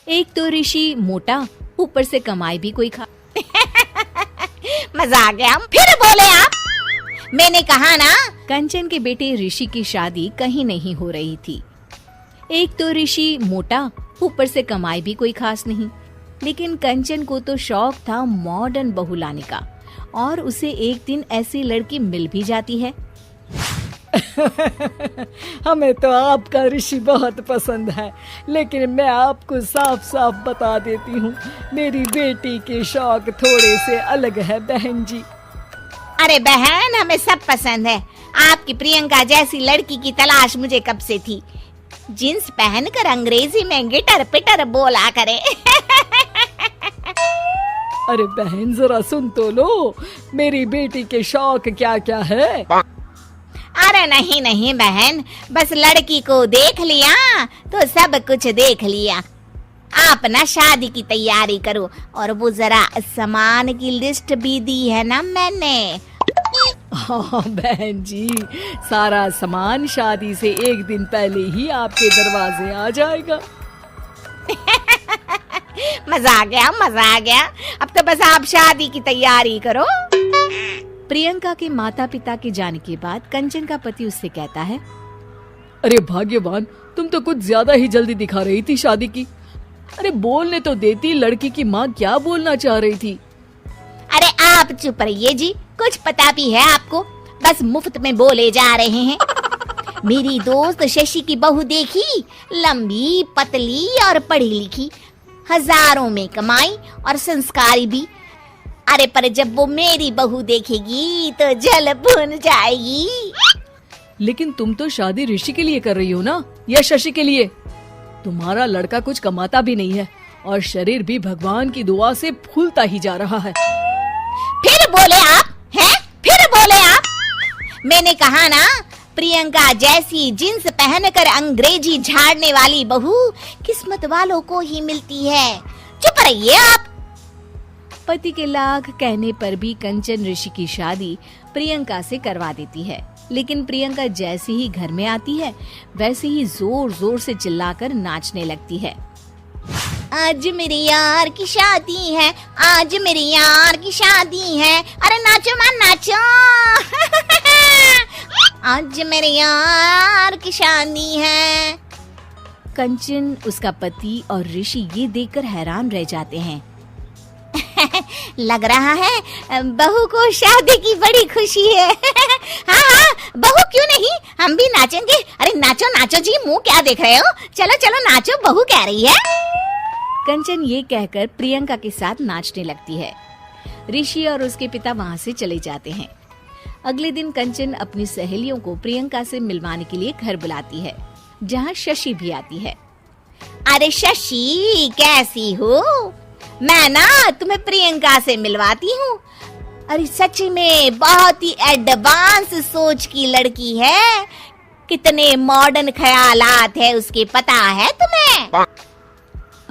एक तो ऋषि मोटा, ऊपर से कमाई भी कोई खा। मजा आ गया, फिर बोले आप। मैंने कहा ना। कंचन के बेटे ऋषि की शादी कहीं नहीं हो रही थी। एक तो ऋषि मोटा, ऊपर से कमाई भी कोई खास नहीं। लेकिन कंचन को तो शौक था मॉडर्न बहू लाने का, और उसे एक दिन ऐसी लड़की मिल भी जाती है। हमें तो आपका ऋषि बहुत पसंद है, लेकिन मैं आपको साफ साफ बता देती हूँ, मेरी बेटी के शौक थोड़े से अलग है बहन जी। अरे बहन, हमें सब पसंद है। आपकी प्रियंका जैसी लड़की की तलाश मुझे कब से थी। जींस पहनकर अंग्रेजी में गिटर पिटर बोला करे। अरे बहन, जरा सुन तो लो, मेरी बेटी के शौक क्या क्या है। अरे नहीं नहीं बहन, बस लड़की को देख लिया तो सब कुछ देख लिया। आप ना शादी की तैयारी करो, और वो जरा सामान की लिस्ट भी दी है ना मैंने। हाँ बहन जी, सारा सामान शादी से एक दिन पहले ही आपके दरवाजे आ जाएगा। मजा आ गया, मजा आ गया। अब तो बस आप शादी की तैयारी करो। प्रियंका के माता पिता के जाने के बाद कंचन का पति उससे कहता है, अरे भाग्यवान, तुम तो कुछ ज्यादा ही जल्दी दिखा रही थी शादी की। अरे बोलने तो देती, लड़की की माँ क्या बोलना चाह रही थी। अरे आप चुप रहिए जी, कुछ पता भी है आपको, बस मुफ्त में बोले जा रहे हैं। मेरी दोस्त शशि की बहू देखी, लंबी पतली और पढ़ी लिखी, हजारों में कमाई और संस्कारी भी। अरे पर जब वो मेरी बहू देखेगी तो जल भुन जाएगी। लेकिन तुम तो शादी ऋषि के लिए कर रही हो ना, या शशि के लिए? तुम्हारा लड़का कुछ कमाता भी नहीं है, और शरीर भी भगवान की दुआ से फूलता ही जा रहा है। फिर बोले आप हैं? फिर बोले आप? मैंने कहा ना, प्रियंका जैसी जींस पहनकर अंग्रेजी झाड़ने वाली बहू किस्मत वालों को ही मिलती है। चुप रहिए आप। पति के लाख कहने पर भी कंचन ऋषि की शादी प्रियंका से करवा देती है। लेकिन प्रियंका जैसे ही घर में आती है, वैसे ही जोर जोर से चिल्लाकर नाचने लगती है। आज मेरे यार की शादी है, आज मेरे यार की शादी है, अरे नाचो मां नाचो। आज मेरे यार की शादी है। कंचन, उसका पति और ऋषि ये देखकर हैरान रह जाते हैं। लग रहा है बहू को शादी की बड़ी खुशी है। हाँ हाँ, बहू क्यों नहीं, हम भी नाचेंगे। अरे नाचो नाचो जी, मुंह क्या देख रहे हो, चलो चलो नाचो, बहू कह रही है। कंचन ये कहकर प्रियंका के साथ नाचने लगती है। ऋषि और उसके पिता वहाँ से चले जाते हैं। अगले दिन कंचन अपनी सहेलियों को प्रियंका से मिलवाने के लिए घर बुलाती है, जहाँ शशि भी आती है। अरे शशि, कैसी हो? मैं ना तुम्हें प्रियंका से मिलवाती हूँ। अरे सच में बहुत ही एडवांस सोच की लड़की है, कितने मॉडर्न ख्यालात है उसके, पता है तुम्हें?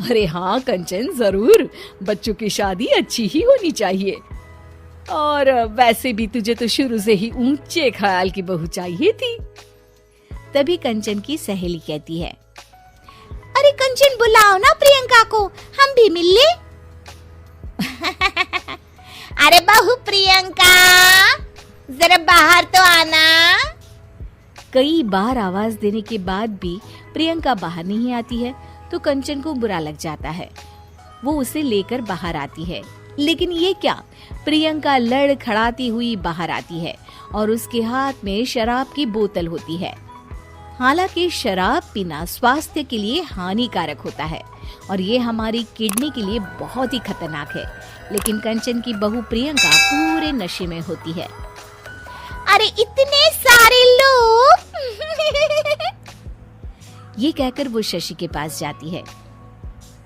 अरे हाँ कंचन, जरूर, बच्चों की शादी अच्छी ही होनी चाहिए। और वैसे भी तुझे तो शुरू से ही ऊंचे ख्याल की बहू चाहिए थी। तभी कंचन की सहेली कहती है, अरे कंचन बुलाओ ना प्रियंका को, हम भी मिल ले। अरे बहू प्रियंका, जरा बाहर तो आना। कई बार आवाज देने के बाद भी प्रियंका बाहर नहीं आती है, तो कंचन को बुरा लग जाता है। वो उसे लेकर बाहर आती है, लेकिन ये क्या, प्रियंका लड़खड़ाती हुई बाहर आती है और उसके हाथ में शराब की बोतल होती है। हालांकि शराब पीना स्वास्थ्य के लिए हानिकारक होता है और ये हमारी किडनी के लिए बहुत ही खतरनाक है, लेकिन कंचन की बहू प्रियंका पूरे नशे में होती है। अरे इतने सारे लोग। ये कहकर वो शशि के पास जाती है।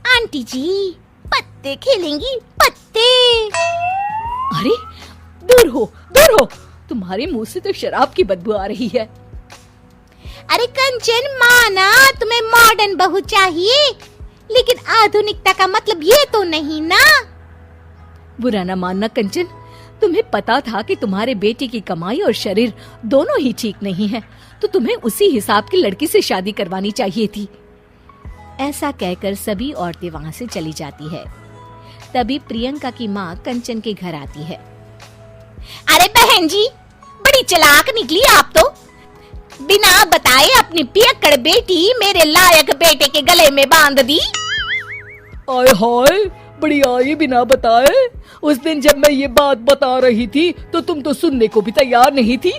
आंटी जी, पत्ते खेलेंगी, पत्ते। अरे दूर हो, दूर हो, तुम्हारे मुंह से तो शराब की बदबू आ रही है। अरे कंचन, माना तुम्हें मॉडर्न बहू चाहिए, लेकिन आधुनिकता का मतलब ये तो नहीं ना। बुरा न मानना कंचन, तुम्हें पता था कि तुम्हारे बेटे की कमाई और शरीर दोनों ही ठीक नहीं है, तो तुम्हें उसी हिसाब की लड़की से शादी करवानी चाहिए थी। ऐसा कहकर सभी औरतें वहां से चली जाती है। तभी प्रियंका की माँ कंचन के घर आती है। अरे बहन जी, बड़ी चालाक निकली आप तो। बिना बताए अपनी पियक्कड़ बेटी मेरे लायक बेटे के गले में बांध दी। आय हाय, बड़ी आई बिना बताए। उस दिन जब मैं ये बात बता रही थी तो तुम तो सुनने को भी तैयार नहीं थी।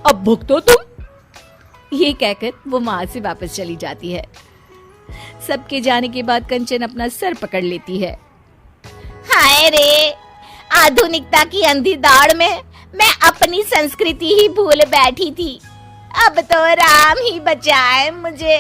अब भुगतो तुम। ये कहकर वो वहां से वापस चली जाती है। सबके जाने के बाद कंचन अपना सर पकड़ लेती है। हाय रे, आधुनिकता की अंधी दाड़ में मैं अपनी संस्कृति ही भूल बैठी थी। अब तो राम ही बचाए मुझे।